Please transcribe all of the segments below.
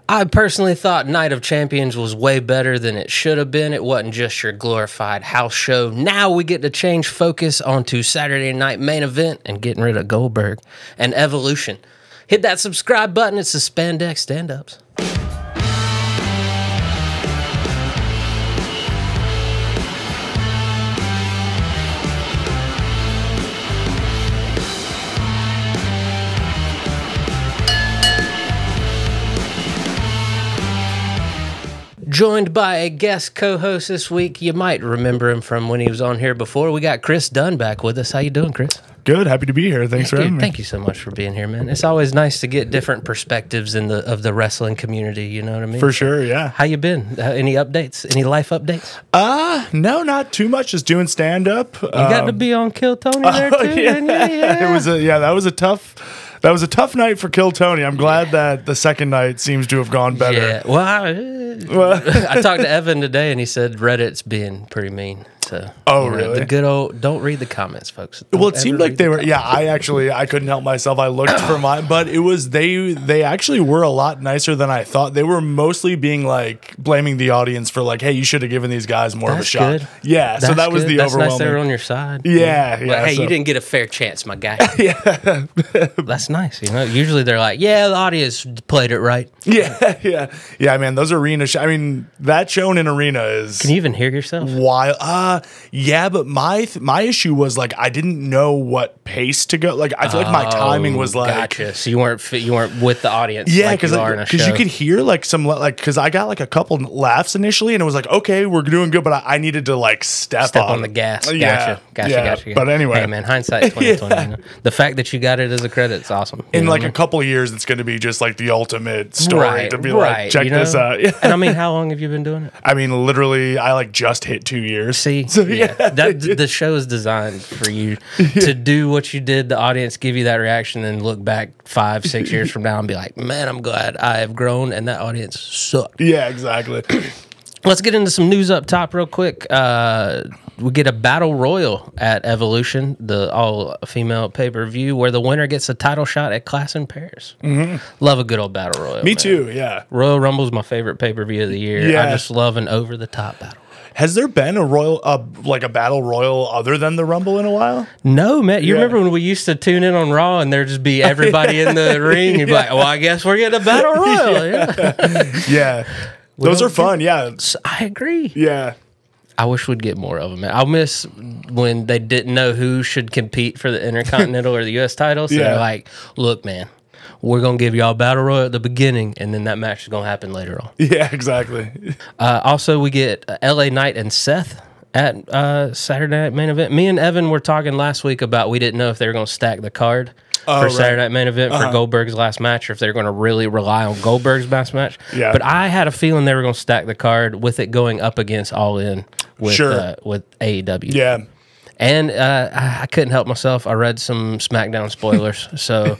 I personally thought Night of Champions was way better than it should have been. It wasn't just your glorified house show. Now we get to change focus onto Saturday Night Main Event and getting rid of Goldberg and Evolution. Hit that subscribe button. It's the Spandex Stand-Ups. Joined by a guest co-host this week. You might remember him from when he was on here before. We got Chris Dunn back with us. How you doing, Chris? Good. Happy to be here. Thanks for having me. Thank you so much for being here, man. It's always nice to get different perspectives of the wrestling community. You know what I mean? For sure, yeah. How you been? Any updates? Any life updates? No, not too much. Just doing stand-up. You got to be on Kill Tony there too, didn't you? Yeah. It was that was a tough night for Kill Tony. I'm glad that the second night seems to have gone better. Yeah. Well, I talked to Evan today, and he said Reddit's being pretty mean. So, really? The good old, don't read the comments, folks. Well, it seemed like they were. Yeah, I couldn't help myself. I looked for mine, but it was they actually were a lot nicer than I thought. They were mostly being like blaming the audience for like, hey, you should have given these guys more of a shot. Good. Yeah, so that was the That's overwhelming. Nice they were on your side. Yeah. Like, hey, you didn't get a fair chance, my guy. Yeah, that's nice. You know, usually they're like, yeah, the audience played it right. Yeah, man. Those arena. I mean, that show in an arena is. Can you even hear yourself? Wild. Yeah, but my issue was like I didn't know what pace to go. Like I feel like my timing was like. Gotcha. So you weren't with the audience. Yeah, because you could hear like some like because I got like a couple laughs initially, and it was like okay, we're doing good, but I needed to like step on the gas. Gotcha. But anyway, hey man, hindsight 2020. You know? The fact that you got it as a credit is awesome. In like a couple of years, it's going to be just like the ultimate story to be like, check this out. And I mean, how long have you been doing it? I mean, literally, I like just hit 2 years. See, so the show is designed for you to do what you did. The audience give you that reaction, and look back 5-6 years from now and be like, man, I'm glad I have grown, and that audience sucked. Yeah, exactly. Let's get into some news up top real quick. We get a battle royal at Evolution, the all-female pay-per-view, where the winner gets a title shot at Clash in Paris. Mm-hmm. Love a good old battle royal. Me too, yeah. Royal Rumble's my favorite pay-per-view of the year. Yeah. I just love an over-the-top battle. Has there been a battle royal other than the Rumble in a while? No, man. You remember when we used to tune in on Raw and there'd just be everybody in the ring? You'd be like, well, I guess we're getting a battle royal. Yeah. Those are fun, yeah. I agree. Yeah. I wish we'd get more of them, man. I'll miss when they didn't know who should compete for the Intercontinental or the U.S. title. So they're like, look, man, we're going to give y'all a battle royal at the beginning, and then that match is going to happen later on. Yeah, exactly. Also, we get LA Knight and Seth at Saturday Night Main Event. Me and Evan were talking last week about we didn't know if they were going to stack the card for Saturday Night Main Event for Goldberg's last match, or if they're going to really rely on Goldberg's last match. Yeah. But I had a feeling they were going to stack the card with it going up against All In with AEW. Yeah. And I couldn't help myself. I read some SmackDown spoilers. So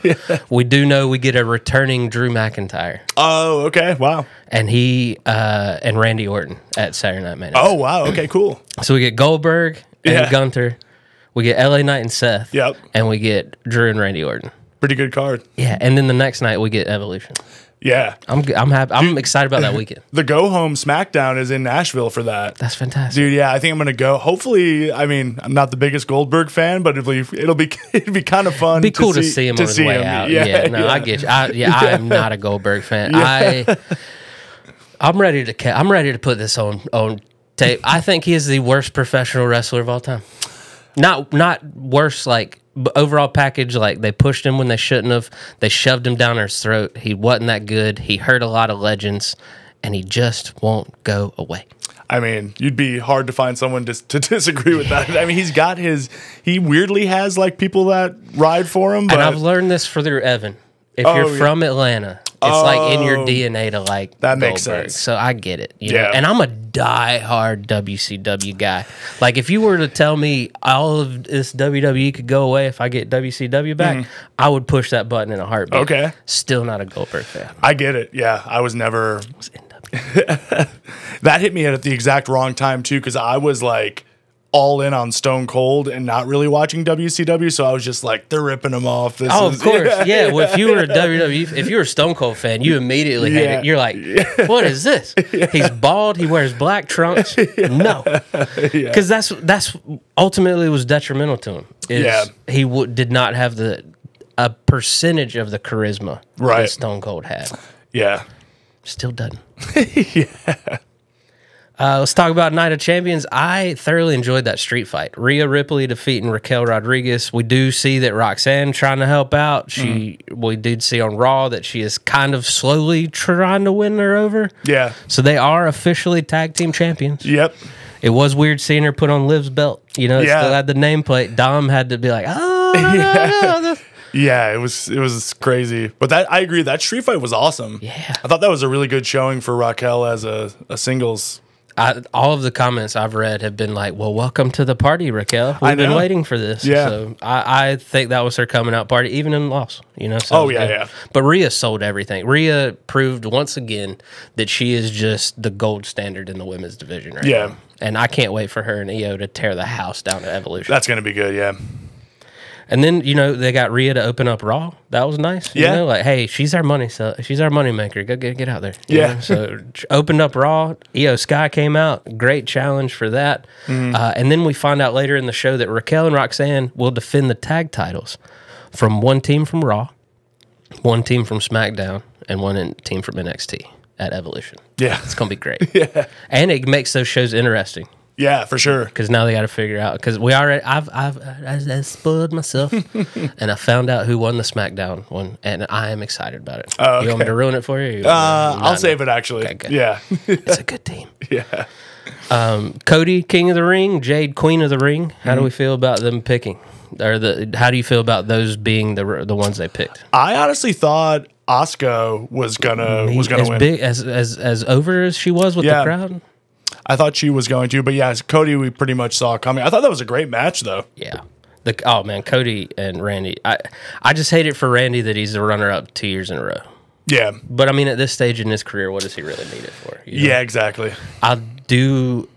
we do know we get a returning Drew McIntyre. Oh, okay. Wow. And he and Randy Orton at Saturday Night Main Event. Oh, wow. Okay, cool. So we get Goldberg and Gunther. We get LA Knight and Seth. Yep. And we get Drew and Randy Orton. Pretty good card. Yeah. And then the next night we get Evolution. Yeah. I'm happy. I'm excited about that weekend. The Go Home SmackDown is in Nashville for that. That's fantastic. Dude, yeah, I think I'm going to go. Hopefully, I mean, I'm not the biggest Goldberg fan, but it'll be kind of fun. It'd be cool to see him on his way out. I get you. I am not a Goldberg fan. Yeah. I'm ready to put this on tape. I think he is the worst professional wrestler of all time. Not worse like overall package, like they pushed him when they shouldn't have. They shoved him down his throat. He wasn't that good. He hurt a lot of legends, and he just won't go away. I mean, you'd be hard to find someone to disagree with that. I mean, he weirdly has like people that ride for him. But and I've learned this through Evan. If you're from Atlanta, it's like in your DNA to like that Goldberg. Makes sense. So I get it. You know? And I'm a diehard WCW guy. Like if you were to tell me all of this WWE could go away if I get WCW back, I would push that button in a heartbeat. Okay. Still not a Goldberg fan. I get it. Yeah, I was never. That hit me at the exact wrong time too, because I was like all in on Stone Cold and not really watching WCW. So I was just like, they're ripping him off. Of course. Yeah. Well, if you were a WWE, if you were a Stone Cold fan, you immediately hate it. You're like, what is this? He's bald. He wears black trunks. No. Because that's ultimately was detrimental to him. He did not have a percentage of the charisma that Stone Cold had. Yeah. Still doesn't. Let's talk about Night of Champions. I thoroughly enjoyed that street fight. Rhea Ripley defeating Raquel Rodriguez. We do see that Roxanne trying to help out. We did see on Raw that she is kind of slowly trying to win her over. Yeah. So they are officially tag team champions. Yep. It was weird seeing her put on Liv's belt. You know, it still had the nameplate. Dom had to be like, oh, Yeah, it was crazy. But I agree. That street fight was awesome. Yeah. I thought that was a really good showing for Raquel as a singles. All of the comments I've read have been like, well, welcome to the party, Raquel. We've been waiting for this. Yeah. So I think that was her coming out party, even in loss. You know. So yeah. But Rhea sold everything. Rhea proved once again that she is just the gold standard in the women's division right now. And I can't wait for her and Io to tear the house down at Evolution. That's going to be good, yeah. And then, you know, they got Rhea to open up Raw. That was nice. You know, like, hey, she's our money maker. Go get out there. You know? So opened up Raw. Io Sky came out. Great challenge for that. And then we find out later in the show that Raquel and Roxanne will defend the tag titles from one team from Raw, one team from SmackDown, and one team from NXT at Evolution. Yeah. It's going to be great. And it makes those shows interesting. Yeah, for sure. Because now they got to figure out. Because we already, I spoiled myself, and I found out who won the SmackDown one, and I am excited about it. Okay. You want me to ruin it for you? I'll save it actually. Okay, good. Yeah, It's a good team. Yeah. Cody, King of the Ring, Jade, Queen of the Ring. How do we feel about them picking? Or how do you feel about those being the ones they picked? I honestly thought Asuka was gonna win. Big as over as she was with the crowd. I thought she was going to, but yeah, Cody we pretty much saw coming. I thought that was a great match, though. Yeah. Oh, man, Cody and Randy. I just hate it for Randy that he's the runner-up 2 years in a row. Yeah. But, I mean, at this stage in his career, what does he really need it for? You know? Yeah, exactly. I do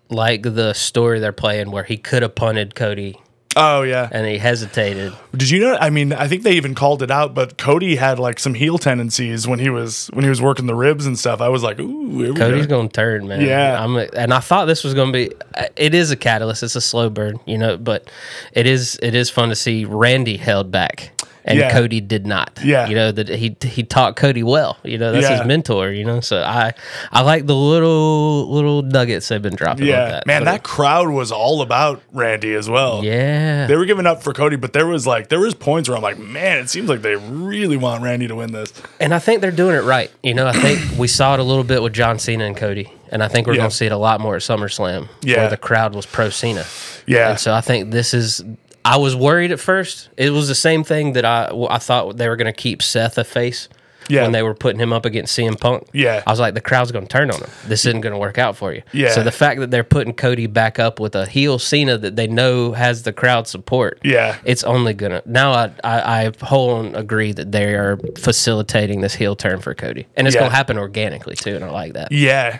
like the story they're playing where he could have punted Cody. Oh, yeah. And he hesitated. Did you know? I mean, I think they even called it out, but Cody had like some heel tendencies when he was working the ribs and stuff. I was like, ooh, Cody's going to turn, man. Yeah. And I thought this was going to be, it is a catalyst. It's a slow burn, you know, but it is fun to see Randy held back. And Cody did not. Yeah. You know, that he taught Cody well. You know, that's his mentor, you know. So I like the little nuggets they've been dropping like that. Man, that crowd was all about Randy as well. Yeah. They were giving up for Cody, but there was points where I'm like, man, it seems like they really want Randy to win this. And I think they're doing it right. You know, I think we saw it a little bit with John Cena and Cody. And I think we're going to see it a lot more at SummerSlam. Where the crowd was pro Cena. Yeah. And so I think this is... I was worried at first. It was the same thing that I thought they were going to keep Seth a face when they were putting him up against CM Punk. Yeah. I was like, the crowd's going to turn on him. This isn't going to work out for you. Yeah. So the fact that they're putting Cody back up with a heel Cena that they know has the crowd support, it's only going to... Now I wholly agree that they are facilitating this heel turn for Cody. And it's going to happen organically, too, and I like that. Yeah.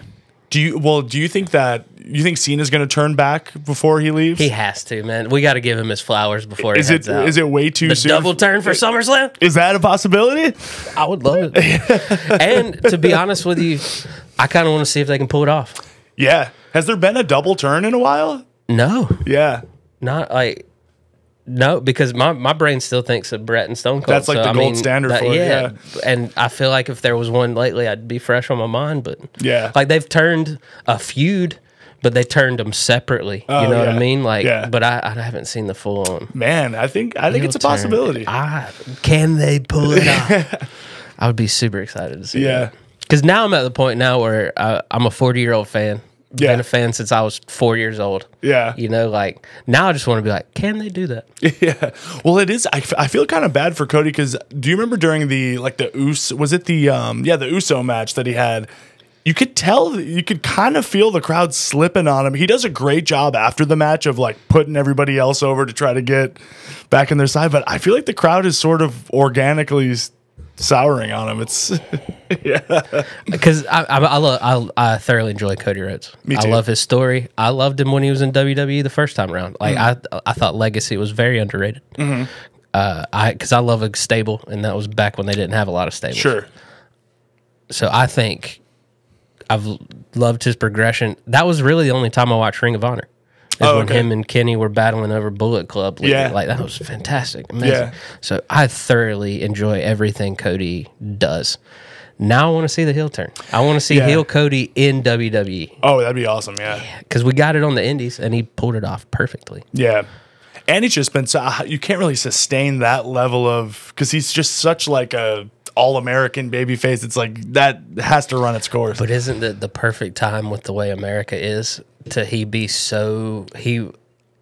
Do you think Cena's going to turn back before he leaves? He has to, man. We got to give him his flowers before he heads out. Is it way too soon? Double turn for SummerSlam? Is that a possibility? I would love it. And to be honest with you, I kind of want to see if they can pull it off. Yeah. Has there been a double turn in a while? No. Yeah. Not like... No, because my brain still thinks of Brett and Stone Cold. That's like the gold standard for it. Yeah. And I feel like if there was one lately, I'd be fresh on my mind. But like they've turned a feud, but they turned them separately. You know what I mean? Like, but I haven't seen the full on. Man, I think it's a possibility. Can they pull it off? I would be super excited to see. Yeah. Because now I'm at the point now where I'm a 40-year-old fan. Been a fan since I was 4 years old. Yeah. You know, like, now I just want to be like, can they do that? Yeah. Well, it is. I feel kind of bad for Cody because do you remember during the Uso, was it the Uso match that he had? You could tell, you could kind of feel the crowd slipping on him. He does a great job after the match of like putting everybody else over to try to get back in their side. But I feel like the crowd is sort of organically souring on him. It's yeah. Because I thoroughly enjoy Cody Rhodes. Me too. I love his story. I loved him when he was in WWE the first time around. Like I thought Legacy was very underrated. Because I love a stable, and that was back when they didn't have a lot of stables. Sure. So I think I've loved his progression. That was really the only time I watched Ring of Honor. When him and Kenny were battling over Bullet Club. Yeah. Like, that was fantastic. Amazing. Yeah. So I thoroughly enjoy everything Cody does. Now I want to see the heel turn. I want to see heel Cody in WWE. Oh, that'd be awesome, yeah. Because we got it on the indies, and he pulled it off perfectly. Yeah. And he's just been so, you can't really sustain that level of, because he's just such like a all-American babyface. It's like that has to run its course. But isn't it the perfect time with the way America is to he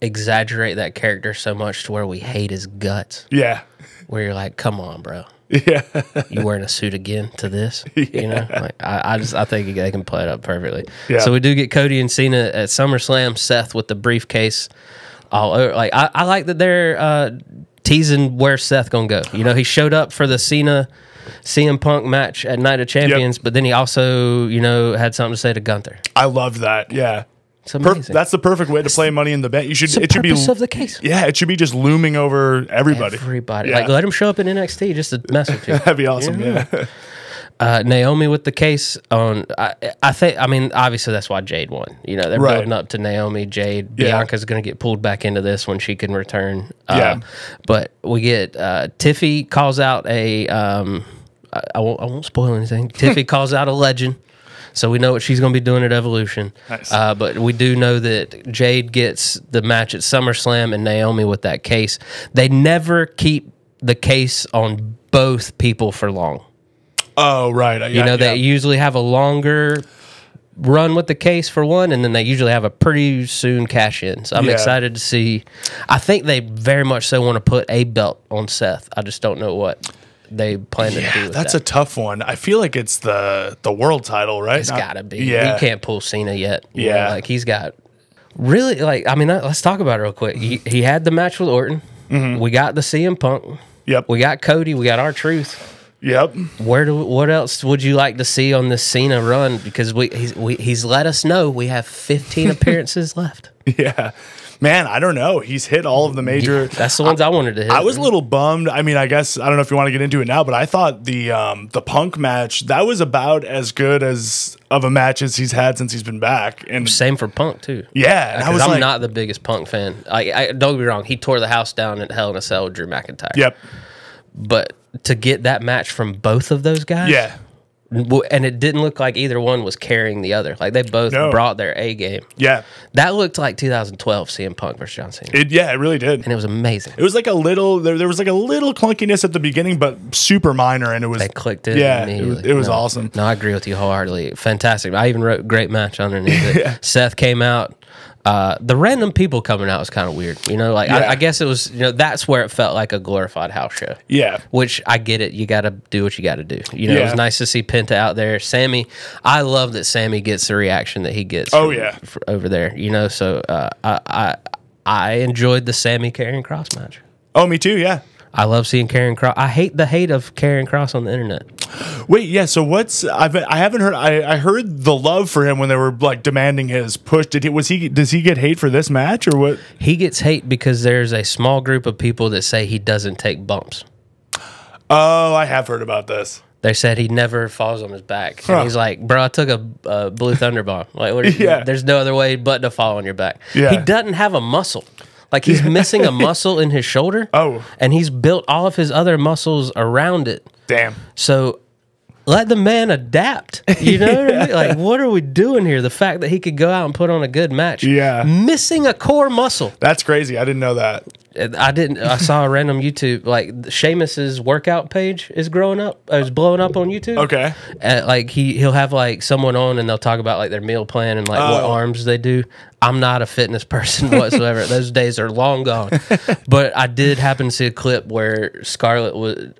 exaggerate that character so much to where we hate his guts? Yeah. Where you're like, come on, bro. Yeah. You wearing a suit again to this? You know, like I think they can play it up perfectly. Yeah. So we do get Cody and Cena at SummerSlam. Seth with the briefcase all over. Like I like that they're teasing where Seth gonna go. You know, he showed up for the Cena CM Punk match at Night of Champions, but then he also, you know, had something to say to Gunther. I loved that. Yeah. It's amazing. That's the perfect way to play Money in the Bank. It should be of the case. Yeah, it should be just looming over everybody. Yeah. Like let him show up in NXT just to mess with you. That'd be awesome. Yeah. Naomi with the case on. I think. I mean, obviously that's why Jade won. You know, they're building up to Naomi, Jade. Bianca's going to get pulled back into this when she can return. But we get Tiffy calls out a. I won't spoil anything. Tiffy calls out a legend. So we know what she's going to be doing at Evolution. Nice. But we do know that Jade gets the match at SummerSlam and Naomi with that case. They never keep the case on both people for long. Oh, right. You know, they usually have a longer run with the case for one, and then they usually have a pretty soon cash in. So I'm excited to see. I think they very much so want to put a belt on Seth. I just don't know what they plan to do with that's that. a tough one. I feel like it's the world title, right? It's got to be. Yeah. He can't pull Cena yet. You Yeah. know, like he's got really, like, I mean, let's talk about it real quick. He had the match with Orton. We got the CM Punk. Yep. We got Cody. We got R-Truth. Yep. What else would you like to see on this Cena run? Because he's let us know we have 15 appearances left. Yeah. Man, I don't know. He's hit all of the major. That's the ones I wanted to hit. I was a little bummed. I mean, I guess I don't know if you want to get into it now, but I thought the Punk match that was about as good as of a match as he's had since he's been back. And same for Punk too. Yeah, because I'm not the biggest Punk fan. Don't get me wrong. He tore the house down at Hell in a Cell with Drew McIntyre. Yep. But to get that match from both of those guys, yeah. And it didn't look like either one was carrying the other. Like they both brought their A game. Yeah. That looked like 2012 CM Punk versus John Cena. It really did. And it was amazing. It was like a little, there was like a little clunkiness at the beginning, but super minor. And it was. They clicked it. Yeah. It was awesome. No, I agree with you wholeheartedly. Fantastic. I even wrote great match underneath it. Seth came out. The random people coming out was kind of weird. You know, like I guess it was, you know, that's where it felt like a glorified house show. Yeah. Which I get it. You got to do what you got to do. You know, it was nice to see Penta out there. Sammy, I love that Sammy gets the reaction that he gets over there. You know, so I enjoyed the Sammy Karrion Kross match. Oh, me too, yeah. I love seeing Karrion Kross. I hate the hate of Karrion Kross on the internet. Wait, yeah. So I haven't heard. I heard the love for him when they were like demanding his push. Does he get hate for this match or what? He gets hate because there's a small group of people that say he doesn't take bumps. Oh, I have heard about this. They said he never falls on his back. And he's like, bro, I took a Blue Thunder bomb. Like, there's no other way but to fall on your back. Yeah. He doesn't have a muscle. Like, he's missing a muscle in his shoulder. Oh. And he's built all of his other muscles around it. Damn. So let the man adapt. You know what I mean? Like, what are we doing here? The fact that he could go out and put on a good match. Yeah. Missing a core muscle. That's crazy. I didn't know that. I saw a random YouTube, like Sheamus's workout page is blowing up on YouTube. Okay. Like he'll have like someone on and they'll talk about like their meal plan and like what arms they do. I'm not a fitness person whatsoever. Those days are long gone. But I did happen to see a clip where Scarlett was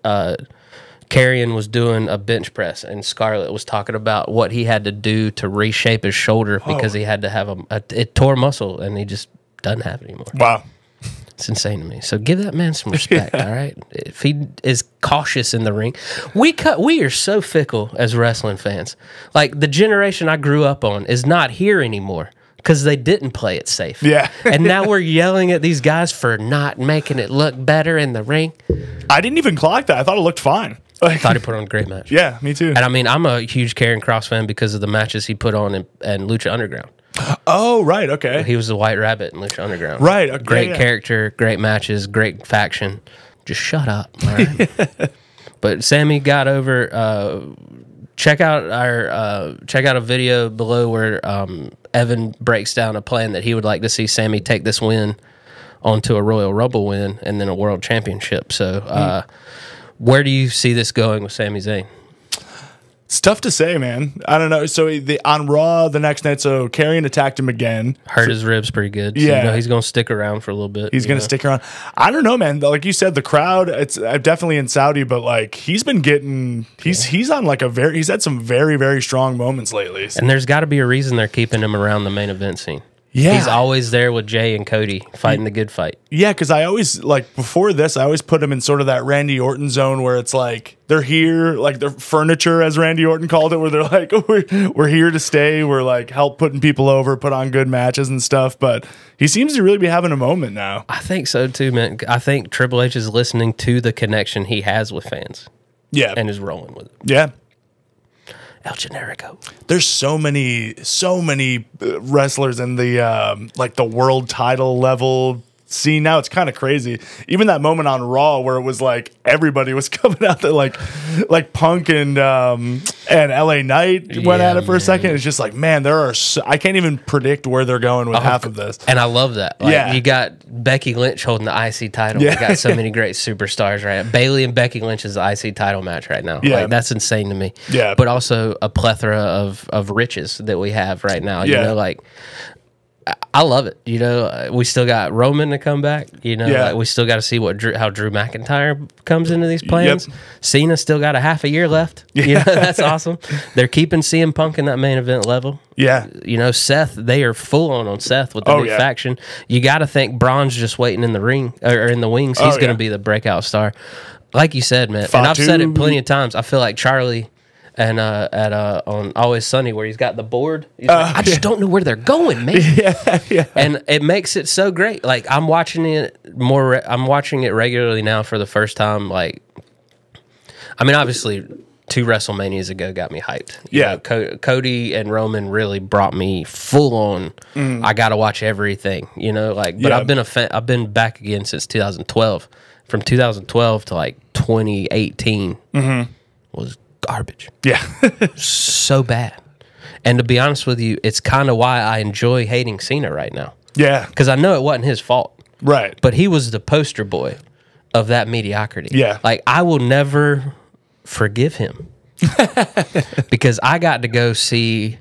Karrion was doing a bench press and Scarlett was talking about what he had to do to reshape his shoulder because he had to have it tore muscle and he just doesn't have it anymore. Wow. It's insane to me. So give that man some respect, all right? If he is cautious in the ring, we are so fickle as wrestling fans. Like the generation I grew up on is not here anymore because they didn't play it safe. Yeah. And now we're yelling at these guys for not making it look better in the ring. I didn't even clock that. I thought it looked fine. I thought he put on a great match. Yeah, me too. And I mean, I'm a huge Karrion Kross fan because of the matches he put on in Lucha Underground. Oh, right. Okay. He was the White Rabbit in Lucha Underground. Right. Okay, great character, great matches, great faction. Just shut up. All right. But Sammy got over. Check out a video below where Evan breaks down a plan that he would like to see Sammy take this win onto a Royal Rumble win and then a World Championship. So, where do you see this going with Sami Zayn? It's tough to say, man. I don't know. So on Raw the next night, so Karrion attacked him again. Hurt his ribs pretty good. So, yeah. He's going to stick around for a little bit. He's going to stick around. I don't know, man. Like you said, the crowd, it's definitely in Saudi, but like he's been getting, he's on like he's had some very, very strong moments lately. And there's got to be a reason they're keeping him around the main event scene. Yeah. He's always there with Jay and Cody fighting the good fight. Yeah, because I always, like, before this, I always put him in sort of that Randy Orton zone where it's like, they're here, like, they're furniture, as Randy Orton called it, where they're like, we're here to stay. We're, like, help putting people over, put on good matches and stuff. But he seems to really be having a moment now. I think so, too, man. I think Triple H is listening to the connection he has with fans. Yeah. And is rolling with it. Yeah. El Generico. There's so many wrestlers in the like the world title level scene now. It's kind of crazy. Even that moment on Raw where it was like everybody was coming out there, like Punk and LA Knight went at it for a second. It's just like, man, I can't even predict where they're going with half of this. And I love that. Like, you got Becky Lynch holding the IC title. Yeah. You got so many great superstars right now. Bayley and Becky Lynch is the IC title match right now. Yeah. Like, that's insane to me. Yeah. But also a plethora of riches that we have right now. You know, like, I love it. You know, we still got Roman to come back. You know, like we still got to see how Drew McIntyre comes into these plans. Yep. Cena still got a half a year left. Yeah. You know, that's awesome. They're keeping CM Punk in that main event level. Yeah. You know, Seth, they are full on Seth with the new faction. You got to think Braun's just waiting in the ring or in the wings. He's going to be the breakout star. Like you said, man, and I've said it plenty of times. I feel like Charlie and on Always Sunny, where he's got the board, he's like, I just don't know where they're going, man. Yeah. And it makes it so great. Like I'm watching it I'm watching it regularly now for the first time. Like, I mean, obviously, 2 WrestleManias ago got me hyped. You know, Cody and Roman really brought me full on. I got to watch everything. You know, like, but I've been a fan. I've been back again since 2012. From 2012 to like 2018 was garbage. Yeah. So bad. And to be honest with you, it's kind of why I enjoy hating Cena right now. Yeah. Because I know it wasn't his fault. Right. But he was the poster boy of that mediocrity. Yeah. Like, I will never forgive him. Because I got to go see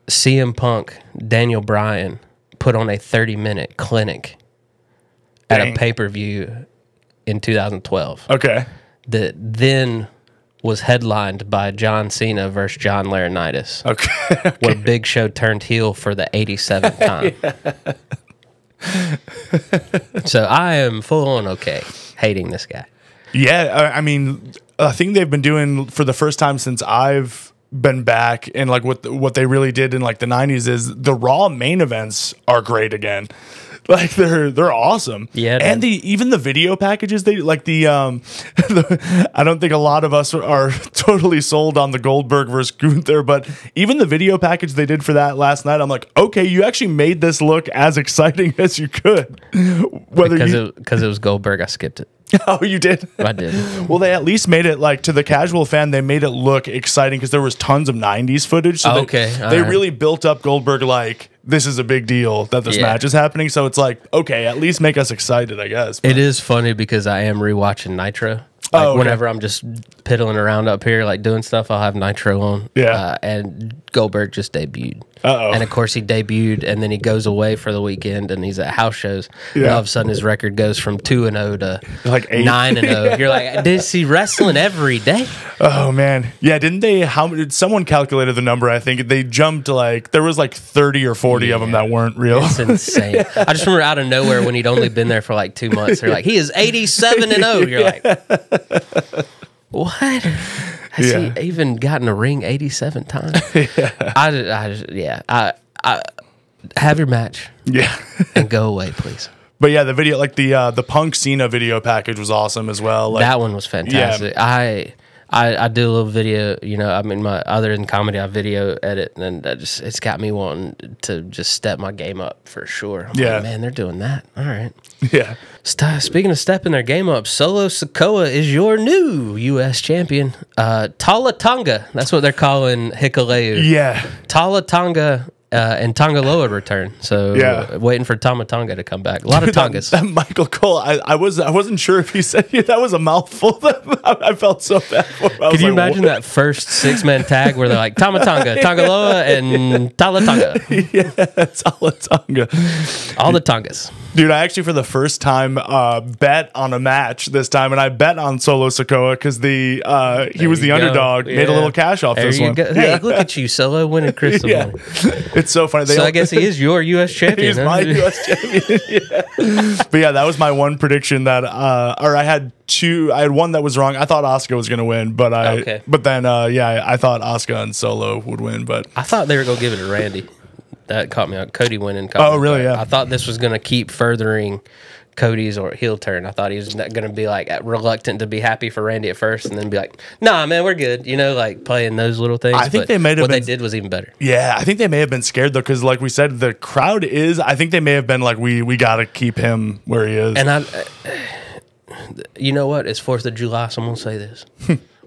CM Punk, Daniel Bryan, put on a 30-minute clinic at a pay-per-view in 2012. Okay. That then was headlined by John Cena versus John Laurinaitis. Okay. Where Big Show turned heel for the 87th time. So I am full on hating this guy. Yeah, I mean, a thing they've been doing for the first time since I've been back, and like what they really did in like the 90s is the Raw main events are great again. Like they're awesome. Yeah. And even the video packages, they like I don't think a lot of us are totally sold on the Goldberg versus Gunther, but even the video package they did for that last night, I'm like, okay, you actually made this look as exciting as you could. Because it was Goldberg, I skipped it. Oh, you did? I did. Well, they at least made it, like, to the casual fan, they made it look exciting because there was tons of 90s footage. So they really built up Goldberg like, this is a big deal that this match is happening. So it's like, okay, at least make us excited, I guess. But it is funny because I am rewatching Nitro. Like whenever I'm just piddling around up here, like doing stuff, I'll have Nitro on. Yeah. And Goldberg just debuted. And of course he debuted, and then he goes away for the weekend, and he's at house shows. And all of a sudden his record goes from 2-0 to like 9-0. You're like, is he wrestling every day? Oh man, yeah. Didn't they? Someone calculated the number? I think they jumped like there was like 30 or 40 of them that weren't real. It's insane. I just remember out of nowhere when he'd only been there for like 2 months. They're like, he is 87-0. You're like, what? Has he even gotten a ring 87 times? I have your match. Yeah. And go away, please. But yeah, the video, like the Punk Cena video package was awesome as well. Like, that one was fantastic. Yeah. I do a little video, you know, I mean, other than comedy, I video edit, and it's got me wanting to just step my game up for sure. I'm like, man, they're doing that. All right. Yeah. Speaking of stepping their game up, Solo Sikoa is your new U.S. champion. Tala Tonga, that's what they're calling Hikuleu. Yeah. Tala Tonga and Tongaloa return. So waiting for Tama Tonga to come back. A lot of Tongas. That Michael Cole, I wasn't sure if he said that was a mouthful. I felt so bad for him. Could you imagine that first 6-man tag where they're like Tama Tonga, Tongaloa, and Tala Tonga? Yeah, Tala Tonga. All the Tongas. Dude, I actually for the first time bet on a match this time, and I bet on Solo Sikoa because he was the underdog. Made a little cash off this one. Hey, look at you, Solo, winning crystal money. It's so funny. I guess he is your U.S. champion. He's my U.S. champion. But yeah, that was my one prediction that, or I had two. I had one that was wrong. I thought Asuka was going to win, but then I thought Asuka and Solo would win. But I thought they were going to give it to Randy. That caught me out. Cody winning. Really? Yeah. I thought this was going to keep furthering Cody's or heel turn. I thought he was going to be like reluctant to be happy for Randy at first, and then be like, "Nah, man, we're good." You know, like playing those little things. I think they may have what they did was even better. Yeah, I think they may have been scared though, because like we said, the crowd is. I think they may have been like, we got to keep him where he is. And you know what? It's 4th of July, so I'm gonna say this: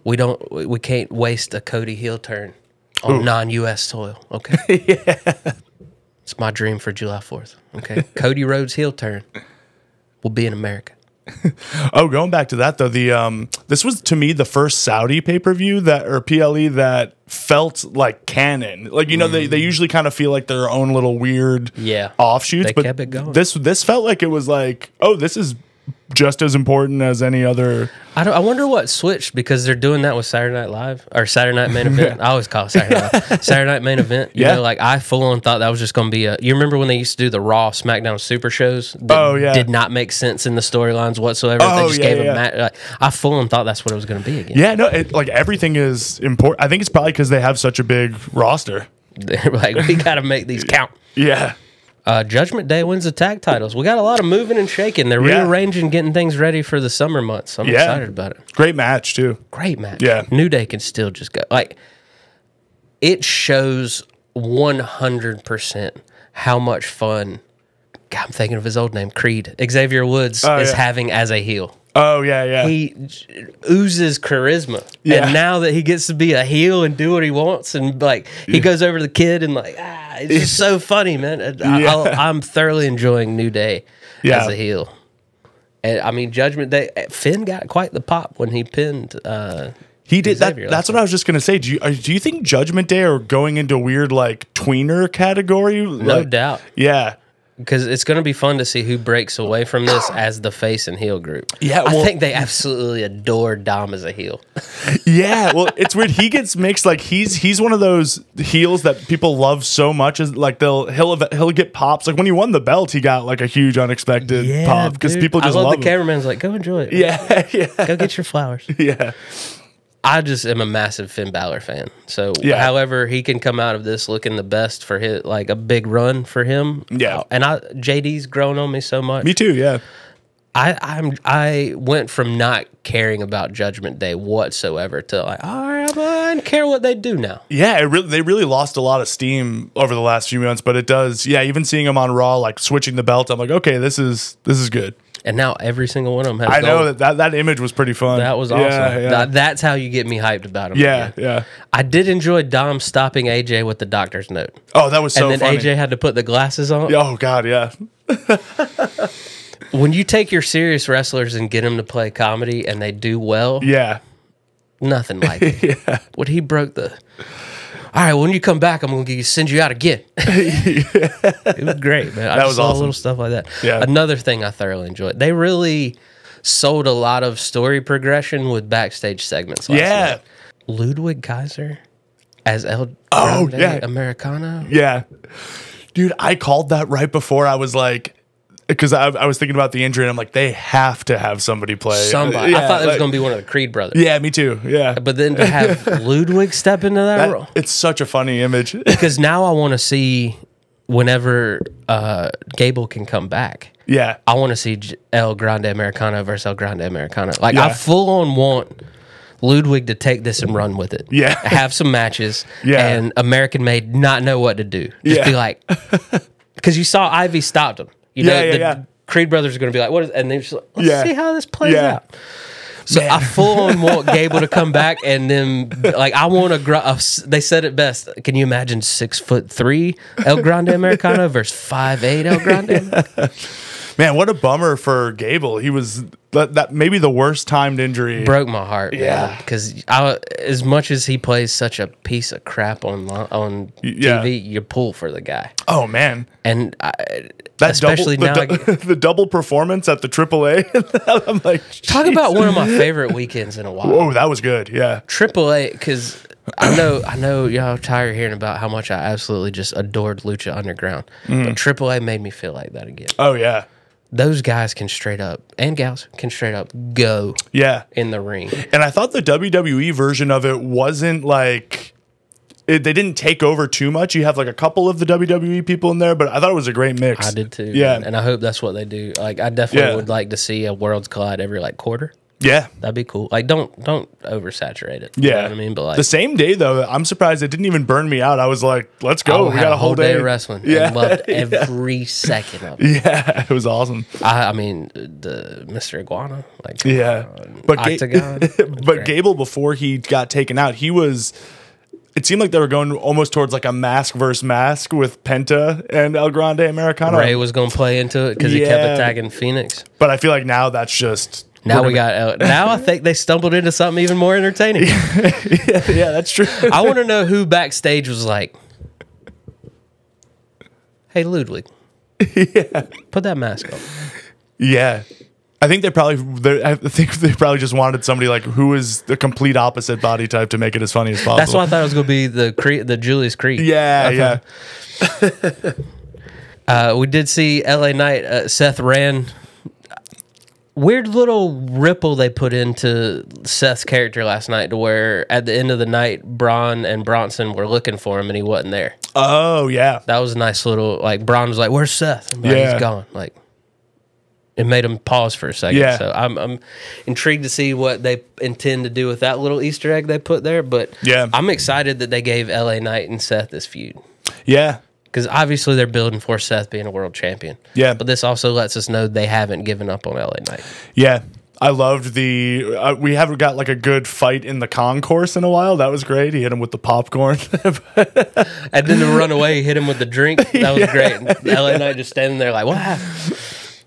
we can't waste a Cody heel turn on non-U.S. soil. Okay. Yeah. It's my dream for July 4th. Okay. Cody Rhodes heel turn will be in America. Going back to that though, this was to me the first Saudi pay-per-view or PLE that felt like canon. Like, you know, they usually kind of feel like their own little weird offshoots. They kept it going. This felt like it was like, this is just as important as any other. I wonder what switched, because they're doing that with Saturday Night Live or Saturday Night Main Event. I always call it Saturday Night. Saturday Night Main Event. You know, like I full on thought that was just going to be you remember when they used to do the Raw SmackDown Super shows that did not make sense in the storylines whatsoever. They just gave them like, I full on thought that's what it was going to be again. Yeah, no, like everything is important. I think it's probably because they have such a big roster. They're like, we got to make these count. Yeah. Judgment Day wins the tag titles. We got a lot of moving and shaking. They're rearranging, getting things ready for the summer months. I'm excited about it. Great match, too. Great match. Yeah. New Day can still just go. Like, it shows 100% how much fun, God, I'm thinking of his old name, Creed, Xavier Woods is having as a heel. Oh, yeah. He oozes charisma. Yeah. And now that he gets to be a heel and do what he wants, and like he goes over to the kid and like, it's just so funny, man. I'm thoroughly enjoying New Day as a heel. And I mean, Judgment Day, Finn got quite the pop when he pinned. He did that. That's what I was just gonna say. Do you think Judgment Day are going into weird like tweener category? No doubt. Yeah. Because it's going to be fun to see who breaks away from this as the face and heel group. Yeah, I think they absolutely adore Dom as a heel. Yeah, well, it's weird. He gets mixed. Like he's one of those heels that people love so much. Is like he'll get pops. Like when he won the belt, he got like a huge unexpected pop because people just love the cameraman's like, go enjoy it. Yeah. Go get your flowers. Yeah. I just am a massive Finn Balor fan. So, however he can come out of this looking the best for his, like a big run for him. Yeah. And JD's grown on me so much. Me too, yeah. I went from not caring about Judgment Day whatsoever to like, all right, I don't care what they do now. Yeah, they really lost a lot of steam over the last few months, but it does. Yeah, even seeing them on Raw, like switching the belt, I'm like, okay, this is good. And now every single one of them has I know that image was pretty fun. That was awesome. Yeah. That's how you get me hyped about them. Yeah. I did enjoy Dom stopping AJ with the doctor's note. Oh, that was so funny. And then AJ had to put the glasses on. Oh, God, yeah. When you take your serious wrestlers and get them to play comedy and they do well, Yeah. nothing like it. Yeah. When he broke the, all right, when you come back, I'm going to send you out again. It was great, man. That was saw awesome. little stuff like that. Yeah. Another thing I thoroughly enjoyed. They really sold a lot of story progression with backstage segments last Yeah. night. Ludwig Kaiser as El Oh, Grande yeah. Americano. Yeah. Dude, I called that right before I was like, because I was thinking about the injury and I'm like, they have to have somebody play. Somebody. I thought it was going to be one of the Creed brothers. Yeah, me too. Yeah. But then to have Ludwig step into that role. It's such a funny image. Because now I want to see whenever Gable can come back. Yeah. I want to see El Grande Americano versus El Grande Americano. Like, Yeah. I full on want Ludwig to take this and run with it. Yeah. Have some matches. Yeah. And American Made not know what to do. Just Yeah. be like, because you saw Ivy stopped him. You know, Yeah, the yeah. Creed brothers are going to be like, what is, and they're just like, let's see how this plays Yeah. out. So I full on want Gable to come back, and then like I want they said it best. Can you imagine 6'3" El Grande Americano versus 5'8" El Grande? Man, what a bummer for Gable. He was that maybe the worst timed injury. Broke my heart. Yeah. Because as much as he plays such a piece of crap on Yeah. TV, you pull for the guy. Oh man, And that especially now, the double performance at the AAA. I'm like, talk about one of my favorite weekends in a while. whoa, that was good. Yeah, AAA, because I know y'all tired of hearing about how much I absolutely just adored Lucha Underground, but AAA made me feel like that again. oh yeah, Those guys can straight up, and gals can straight up go yeah. in the ring. And I thought the WWE version of it wasn't like they didn't take over too much. You have like a couple of the WWE people in there, but I thought it was a great mix. I did too. Yeah, man. And I hope that's what they do. Like, I definitely Yeah. would like to see a Worlds Collide every like quarter. yeah. That'd be cool. Like, don't oversaturate it. You know Yeah, what I mean? But like the same day though, I'm surprised it didn't even burn me out. I was like, "Let's go! We got a whole day of wrestling. Yeah, And loved every second of it. yeah, it was awesome. I mean, the Mr. Iguana, like Yeah, but Octagon. but Great. Gable, before he got taken out, he was. It seemed like they were going almost towards like a mask versus mask with Penta and El Grande Americano. Ray was going to play into it because he kept Yeah. attacking Phoenix. But I feel like now that's just Now now I think they stumbled into something even more entertaining. yeah, that's true. I want to know who backstage was like, "Hey Ludwig, put that mask on." Yeah, I think they probably just wanted somebody like who is the complete opposite body type to make it as funny as possible. That's why I thought it was going to be the Julius Creed. Yeah, yeah. We did see LA Knight. Seth ran. Weird little ripple they put into Seth's character last night to where at the end of the night, Braun and Bronson were looking for him and he wasn't there. Oh yeah, That was a nice little, like, Braun was like, "Where's Seth?" I'm like, Yeah. "He's gone." Like, it made him pause for a second. Yeah. So I'm intrigued to see what they intend to do with that little Easter egg they put there. But Yeah. I'm excited that they gave LA Knight and Seth this feud. yeah. Because obviously they're building for Seth being a world champion. Yeah. But this also lets us know they haven't given up on LA Knight. Yeah, I loved we haven't got like a good fight in the concourse in a while. That was great. He hit him with the popcorn. And then to run away, he hit him with the drink. That was great. And LA Knight just standing there like, "What happened?"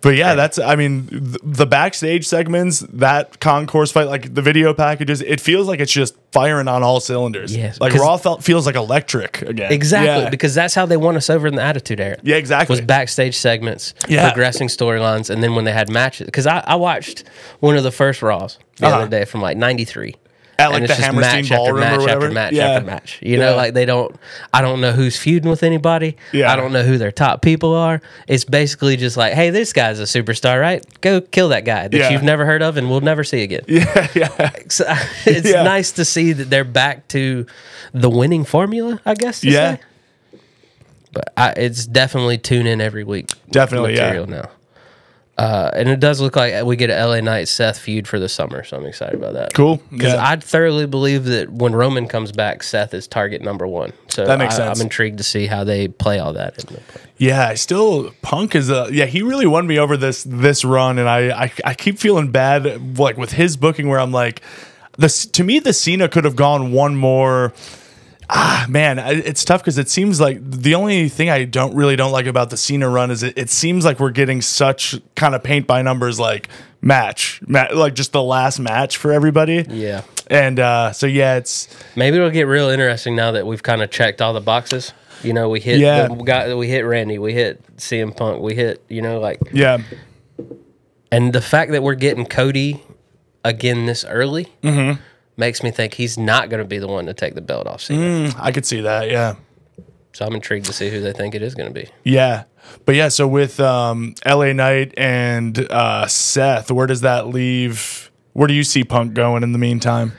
But yeah, the backstage segments, that concourse fight, like the video packages, it feels like it's just firing on all cylinders. Yes, like 'cause- Raw feels like electric again. Exactly, Yeah. because that's how they won us over in the Attitude Era. Yeah, exactly. Was backstage segments, Yeah. progressing storylines, and then when they had matches. Because I watched one of the first Raws the other day from like '93. At like And the it's just Hammerstein match after Ballroom match or whatever. after match Yeah. after match. You know, like I don't know who's feuding with anybody. Yeah. I don't know who their top people are. It's basically just like, "Hey, this guy's a superstar, right? Go kill that guy that Yeah. you've never heard of and we'll never see again." Yeah, yeah. So, it's Yeah. nice to see that they're back to the winning formula, I guess. To Yeah. say. But it's definitely tune in every week. Definitely, yeah. material now. And it does look like we get an LA Knight Seth feud for the summer, so I'm excited about that. Cool. Because Yeah. I thoroughly believe that when Roman comes back, Seth is target number one. So That makes sense. I'm intrigued to see how they play all that. Yeah, Punk is he really won me over this run, and I keep feeling bad like with his booking where I'm like, to me the Cena could have gone one more. Man, it's tough because it seems like the only thing I don't like about the Cena run is it seems like we're getting such kind of paint by numbers like match, like just the last match for everybody. Yeah. And so yeah, it's maybe it'll get real interesting now that we've kind of checked all the boxes. You know, we hit we hit Randy, we hit CM Punk, we hit, you know, like And the fact that we're getting Cody again this early makes me think he's not going to be the one to take the belt off Cena. I could see that, yeah. So I'm intrigued to see who they think it is going to be. Yeah. But yeah, so with LA Knight and Seth, where does that leave? Where do you see Punk going in the meantime?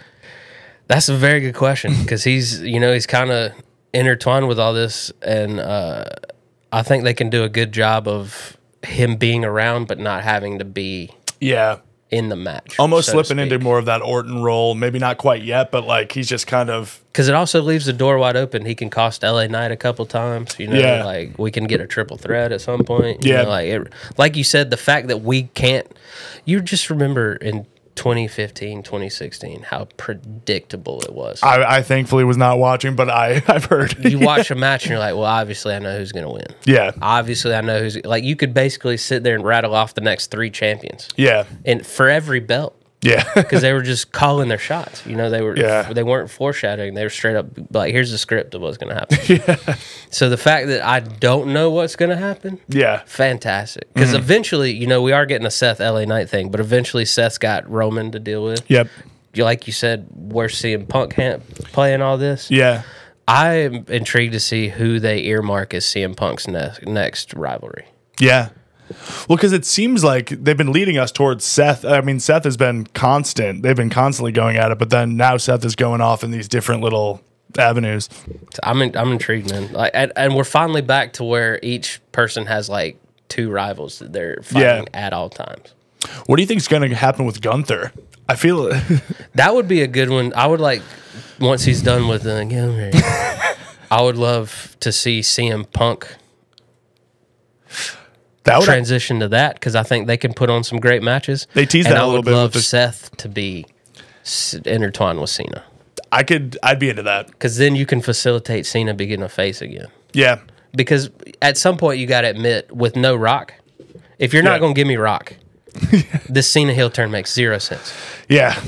That's a very good question because he's kind of intertwined with all this, and I think they can do a good job of him being around but not having to be in the match. Almost slipping into more of that Orton role. Maybe not quite yet, but like he's just kind of... Because it also leaves the door wide open. He can cost LA Knight a couple times. You know, like we can get a triple threat at some point. You know, like you said, the fact that we can't... You just remember in 2015, 2016, how predictable it was. I thankfully was not watching, but I've heard. You watch a match and you're like, well, obviously I know who's going to win. Yeah. Obviously I know who's... Like, you could basically sit there and rattle off the next 3 champions. Yeah. And for every belt. Yeah. Because they were just calling their shots. You know, they weren't foreshadowing. They were straight up like, here's the script of what's going to happen. So the fact that I don't know what's going to happen, fantastic. Because eventually, you know, we are getting a Seth LA Knight thing, but eventually Seth's got Roman to deal with. Yep. Like you said, we're seeing Punk playing all this. Yeah. I'm intrigued to see who they earmark as CM Punk's next rivalry. Yeah. Well, because it seems like they've been leading us towards Seth. I mean, Seth has been constant. They've been constantly going at it, but then now Seth is going off in these different little avenues. So I'm intrigued, man. Like, and we're finally back to where each person has like 2 rivals that they're fighting at all times. What do you think is going to happen with Gunther? I feel that would be a good one. I would like, once he's done with the I would love to see CM Punk transition to that, because I think they can put on some great matches. They tease that a little bit. I would love Seth to be intertwined with Cena. I'd be into that, because then you can facilitate Cena being a face again. Yeah, because at some point you got to admit, with no Rock, if you're not going to give me Rock, this Cena heel turn makes 0 sense. Yeah.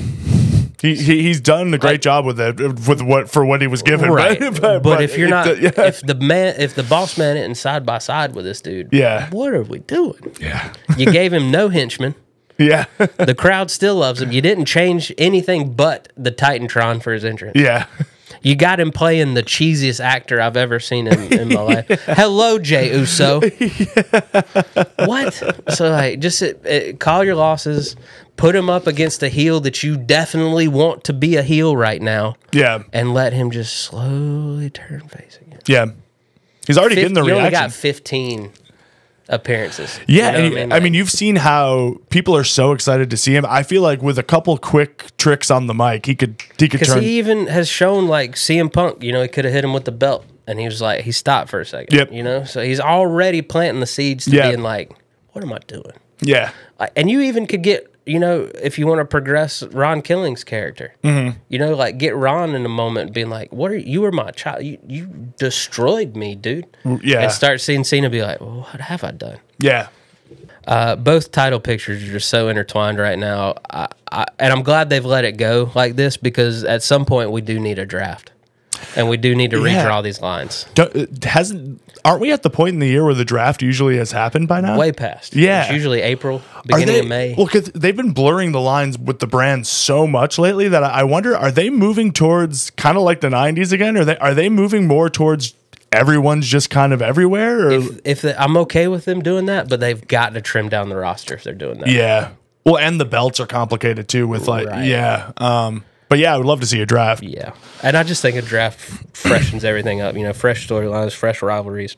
He's done a great job with it, for what he was given, right? But if you're not, if the boss man isn't side by side with this dude, what are we doing? Yeah, you gave him no henchman. Yeah, the crowd still loves him. You didn't change anything but the Titantron for his entrance. Yeah. You got him playing the cheesiest actor I've ever seen in my life. Hello, Jey Uso. What? So, like, just call your losses. Put him up against a heel that you definitely want to be a heel right now. Yeah. And let him just slowly turn face again. Yeah. He's already getting the reaction. You only got 15 appearances. Yeah, you know I mean, you've seen how people are so excited to see him. I feel like with a couple quick tricks on the mic, he could turn. Because he even has shown, like, CM Punk, you know, he could have hit him with the belt, and he was like, he stopped for a second. Yep. You know, so he's already planting the seeds to being like, what am I doing? Yeah. And you even could get, you know, if you want to progress Ron Killing's character, you know, like get Ron in a moment being like, you were my child. You destroyed me, dude. Yeah. And start seeing Cena be like, well, what have I done? Yeah. Both title pictures are just so intertwined right now. And I'm glad they've let it go like this, because at some point we do need a draft. And we do need to redraw these lines. Aren't we at the point in the year where the draft usually has happened by now? Way past. Yeah. It's usually April, beginning of May. Well, because they've been blurring the lines with the brands so much lately that I wonder, are they moving towards kind of like the 90s again? Or are they moving more towards everyone's just kind of everywhere? Or? I'm okay with them doing that, but they've got to trim down the roster if they're doing that. Yeah. Well, and the belts are complicated too with but yeah, I would love to see a draft. Yeah. And I just think a draft freshens everything up. You know, fresh storylines, fresh rivalries.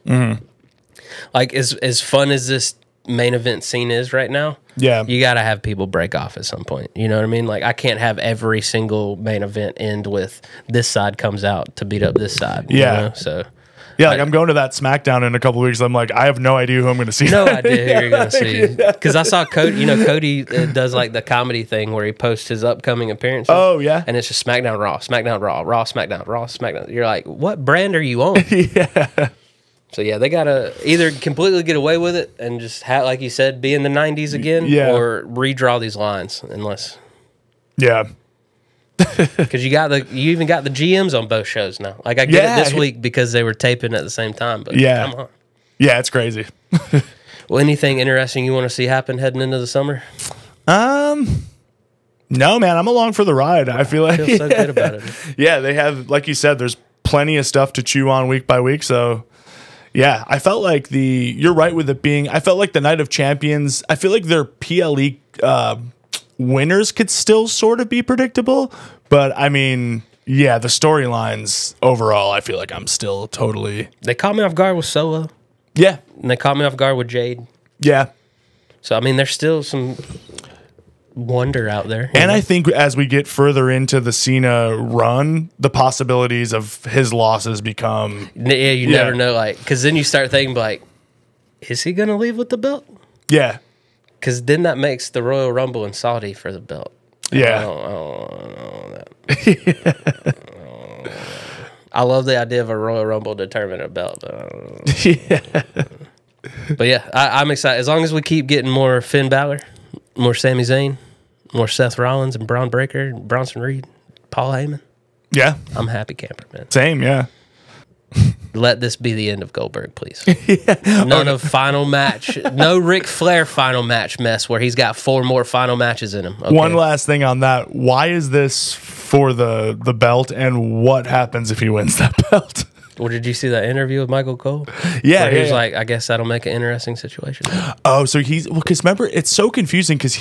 Like, as fun as this main event scene is right now, you got to have people break off at some point. You know what I mean? Like, I can't have every single main event end with this side comes out to beat up this side. You know? So Yeah, like I'm going to that SmackDown in a couple of weeks. I'm like, I have no idea who I'm going to see. No idea who you're going to see. Because I saw Cody. You know, Cody does like the comedy thing where he posts his upcoming appearances. Oh yeah, and it's just SmackDown, Raw, SmackDown, Raw, Raw, SmackDown, Raw, SmackDown. You're like, what brand are you on? Yeah. So yeah, they gotta either completely get away with it and just have, like you said, be in the '90s again, or redraw these lines. Unless, because you even got the GMs on both shows now. Like I get it this week because they were taping at the same time. But come on, it's crazy. Well, anything interesting you want to see happen heading into the summer? No, man, I'm along for the ride. I feel like so good about it. Yeah, they have, like you said, there's plenty of stuff to chew on week by week. So. Yeah, I felt like you're right with it being, I felt like the Night of Champions, I feel like their PLE winners could still sort of be predictable. But I mean, yeah, the storylines overall, I feel like I'm still totally. They caught me off guard with Solo. Yeah. And they caught me off guard with Jade. Yeah. So, I mean, there's still some wonder out there. And I think as we get further into the Cena run, the possibilities of his losses become. Yeah, you never know. Like, because then you start thinking, like, is he going to leave with the belt? Yeah. Because then that makes the Royal Rumble in Saudi for the belt. Yeah. I don't know that. I love the idea of a Royal Rumble determining a belt, but I don't know. Yeah. But yeah, I'm excited. As long as we keep getting more Finn Balor, more Sami Zayn, more Seth Rollins and Braun Breaker, Bronson Reed, Paul Heyman. Yeah. I'm happy camper, man. Same, yeah. Let this be the end of Goldberg, please. None of final match. No Ric Flair final match mess where he's got 4 more final matches in him. Okay? One last thing on that. Why is this for the belt, and what happens if he wins that belt? Well, did you see that interview with Michael Cole? Yeah. Where he was like, I guess that'll make an interesting situation. Oh, so because remember, it's so confusing because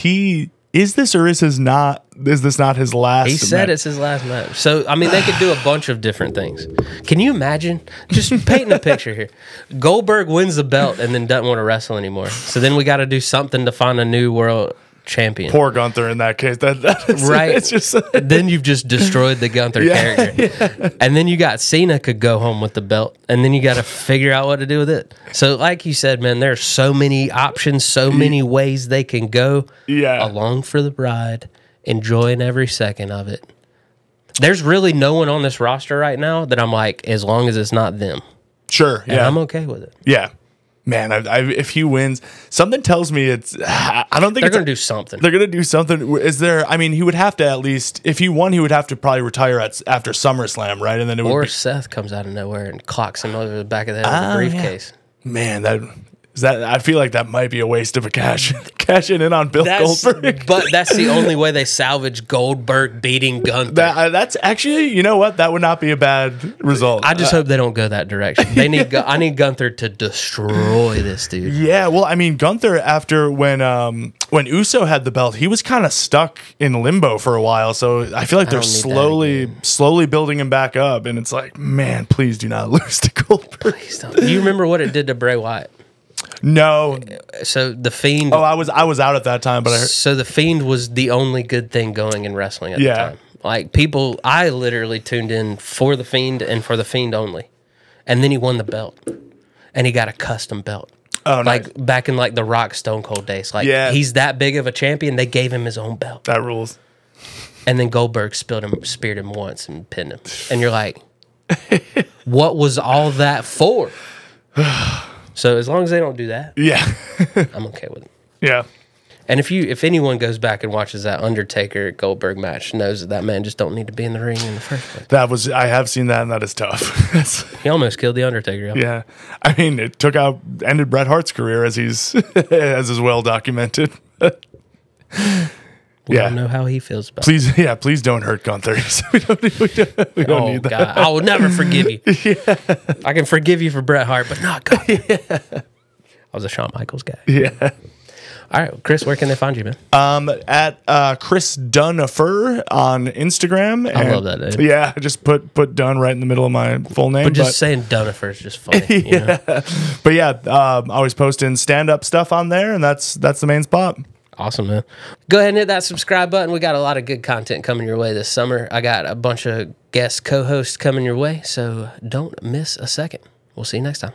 is this not his last? He said it's his last match. So, I mean, they could do a bunch of different things. Can you imagine? Just painting a picture here. Goldberg wins the belt and then doesn't want to wrestle anymore. So then we got to do something to find a new world champion. Poor Gunther in that case. That is, right. It's just then you've just destroyed the Gunther character. Yeah. And then you got Cena could go home with the belt, and then you got to figure out what to do with it. So like you said, man, there's so many options, so many ways they can go along for the ride, enjoying every second of it. There's really no one on this roster right now that I'm like, as long as it's not them. Sure. And I'm okay with it. Yeah. Man, if he wins, something tells me I don't think they're going to do something. They're going to do something. Is there? I mean, he would have to at least, if he won, he would have to probably retire after SummerSlam, right? And then Seth comes out of nowhere and clocks him over the back of the head with a briefcase. Yeah. Man, I feel like that might be a waste of a cash in on Bill Goldberg. But that's the only way they salvage Goldberg beating Gunther. That's actually, you know what? That would not be a bad result. I just hope they don't go that direction. I need Gunther to destroy this dude. Yeah, well, I mean, Gunther, after when Uso had the belt, he was kind of stuck in limbo for a while. So I feel like they're slowly building him back up, and it's like, man, please do not lose to Goldberg. Please don't. Do you remember what it did to Bray Wyatt? No. So the Fiend. Oh, I was out at that time, but so the Fiend was the only good thing going in wrestling at the time. Like I literally tuned in for the Fiend and for the Fiend only, and then he won the belt, and he got a custom belt. Oh, nice. Like back in like the Rock Stone Cold days. Like he's that big of a champion. They gave him his own belt. That rules. And then Goldberg speared him once and pinned him, and you're like, what was all that for? So as long as they don't do that, I'm okay with it. Yeah. And if anyone goes back and watches that Undertaker Goldberg match, knows that man just don't need to be in the ring in the first place. I have seen that, and that is tough. He almost killed the Undertaker. Yeah. I mean, it ended Bret Hart's career as is well documented. We don't know how he feels about it. Please don't hurt Gunther. we don't need that. God. I will never forgive you. I can forgive you for Bret Hart, but not Gunther. I was a Shawn Michaels guy. Yeah. All right, Chris, where can they find you, man? At Chris Dunnifer on Instagram. I love that name. Yeah, I just put Dunn right in the middle of my full name. But just saying Dunnifer is just funny. You know? But yeah, I always posting stand-up stuff on there, and that's the main spot. Awesome, man. Go ahead and hit that subscribe button. We got a lot of good content coming your way this summer. I got a bunch of guest co-hosts coming your way, so don't miss a second. We'll see you next time.